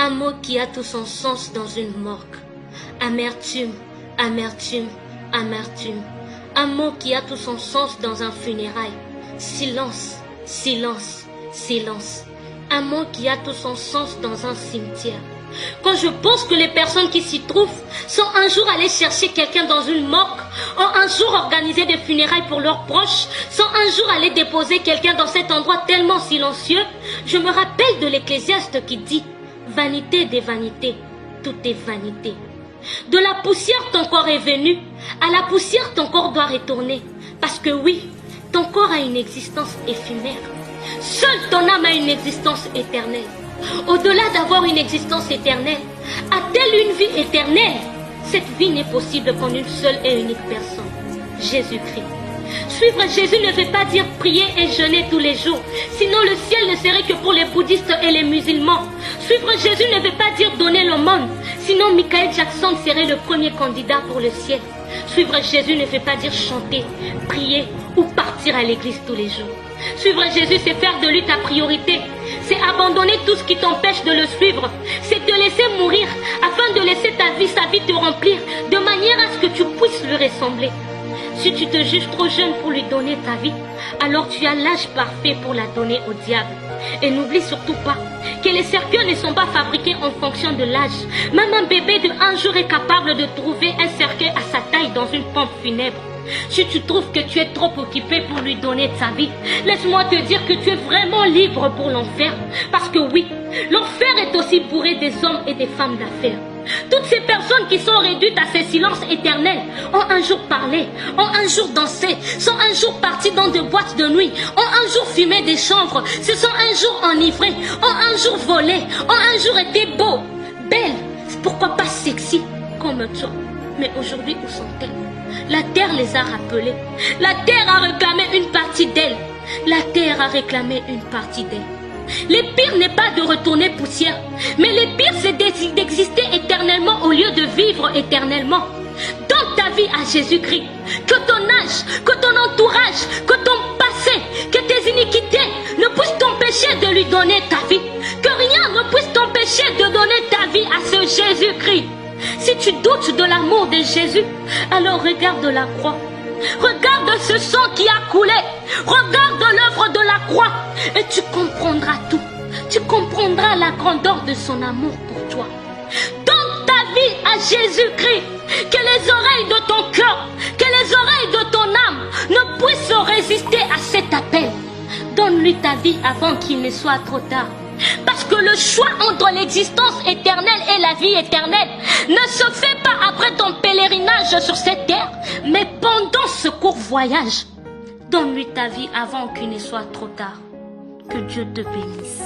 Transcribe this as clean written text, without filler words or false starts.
Un mot qui a tout son sens dans une morgue. Amertume, amertume, amertume. Un mot qui a tout son sens dans un funérail. Silence, silence, silence. Un mot qui a tout son sens dans un cimetière. Quand je pense que les personnes qui s'y trouvent sont un jour allées chercher quelqu'un dans une morgue, ont un jour organisé des funérailles pour leurs proches, sont un jour allées déposer quelqu'un dans cet endroit tellement silencieux, je me rappelle de l'Ecclésiaste qui dit « Vanité des vanités, tout est vanité ». De la poussière ton corps est venu, à la poussière ton corps doit retourner. Parce que oui, ton corps a une existence éphémère. Seule ton âme a une existence éternelle. Au-delà d'avoir une existence éternelle, a-t-elle une vie éternelle? Cette vie n'est possible qu'en une seule et unique personne, Jésus-Christ. Suivre Jésus ne veut pas dire prier et jeûner tous les jours, sinon le ciel ne serait que pour les bouddhistes et les musulmans. Suivre Jésus ne veut pas dire donner l'aumône, sinon Michael Jackson serait le premier candidat pour le ciel. Suivre Jésus ne veut pas dire chanter, prier ou partir à l'église tous les jours. Suivre Jésus, c'est faire de lui ta priorité. C'est abandonner tout ce qui t'empêche de le suivre. C'est te laisser mourir afin de laisser sa vie te remplir de manière à ce que tu puisses lui ressembler. Si tu te juges trop jeune pour lui donner ta vie, alors tu as l'âge parfait pour la donner au diable. Et n'oublie surtout pas que les cercueils ne sont pas fabriqués en fonction de l'âge. Même un bébé de 1 jour est capable de trouver un cercueil à sa taille dans une pompe funèbre. Si tu trouves que tu es trop occupé pour lui donner ta vie, laisse-moi te dire que tu es vraiment libre pour l'enfer. Parce que oui, l'enfer est aussi bourré des hommes et des femmes d'affaires. Toutes ces personnes qui sont réduites à ces silences éternels ont un jour parlé, ont un jour dansé, sont un jour partis dans des boîtes de nuit, ont un jour fumé des chanvres, se sont un jour enivrés, ont un jour volé, ont un jour été beaux, belles, pourquoi pas sexy comme toi. Mais aujourd'hui, où sont-elles? La terre les a rappelées. La terre a réclamé une partie d'elle. La terre a réclamé une partie d'elle. Le pire n'est pas de retourner poussière, mais le pire c'est d'exister éternellement au lieu de vivre éternellement. Donne ta vie à Jésus-Christ. Que ton âge, que ton entourage, que ton passé, que tes iniquités ne puissent t'empêcher de lui donner ta vie. Que rien ne puisse t'empêcher de donner ta vie à ce Jésus-Christ. Si tu doutes de l'amour de Jésus, alors regarde la croix. Regarde ce sang qui a coulé. Regarde l'œuvre de la croix. Et tu comprendras tout. Tu comprendras la grandeur de son amour pour toi. Donne ta vie à Jésus-Christ. Que les oreilles de ton cœur, que les oreilles de ton âme ne puissent résister à cet appel. Donne-lui ta vie avant qu'il ne soit trop tard. Parce que le choix entre l'existence éternelle et la vie éternelle ne se fait pas après ton pèlerinage sur cette terre, mais pendant ce court voyage. Donne-lui ta vie avant qu'il ne soit trop tard. Que Dieu te bénisse.